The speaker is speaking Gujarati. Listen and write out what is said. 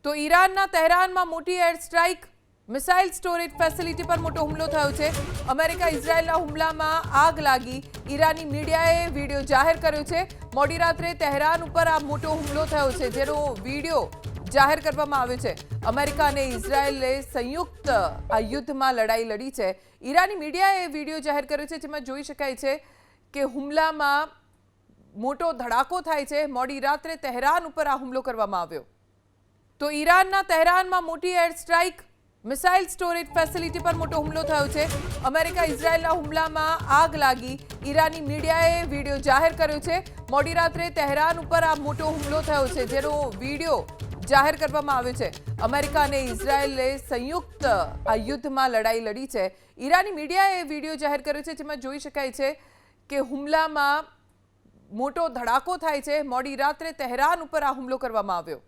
તો ઈરાનના તહેરાનમાં મોટી air strike, missile storage facility પર મોટો હુમલો થયો છે. અમેરિકા ઇઝરાયલના હુમલામાં આગ લાગી. ઈરાની મીડિયાએ વિડીયો જાહેર કર્યો છે. મોડી રાત્રે તહેરાન ઉપર આ મોટો હુમલો થયો છે, જેનો વિડીયો જાહેર કરવામાં આવ્યો છે. અમેરિકા અને ઇઝરાયલે સંયુક્ત આ યુદ્ધમાં લડાઈ લડી છે. ઈરાની મીડિયાએ વિડીયો જાહેર કર્યો છે, જેમાં જોઈ શકાય છે કે હુમલામાં મોટો ધડાકો થાય છે. મોડી રાત્રે તહેરાન ઉપર આ હુમલો કરવામાં આવ્યો. તો ઈરાનના તહેરાનમાં મોટી air strike, missile storage facility પર મોટો હુમલો થયો છે. અમેરિકા ઇઝરાયલના હુમલામાં આગ લાગી. ઈરાની મીડિયાએ વિડીયો જાહેર કર્યો છે. મોડી રાત્રે તહેરાન ઉપર આ મોટો હુમલો થયો છે, જેનો વિડીયો જાહેર કરવામાં આવ્યો છે. અમેરિકા અને ઇઝરાયલે સંયુક્ત આ યુદ્ધમાં લડાઈ લડી છે. ઈરાની મીડિયાએ વિડીયો જાહેર કર્યો છે, જેમાં જોઈ શકાય છે કે હુમલામાં મોટો ધડાકો થાય છે. મોડી રાત્રે તહેરાન ઉપર આ હુમલો કરવામાં આવ્યો.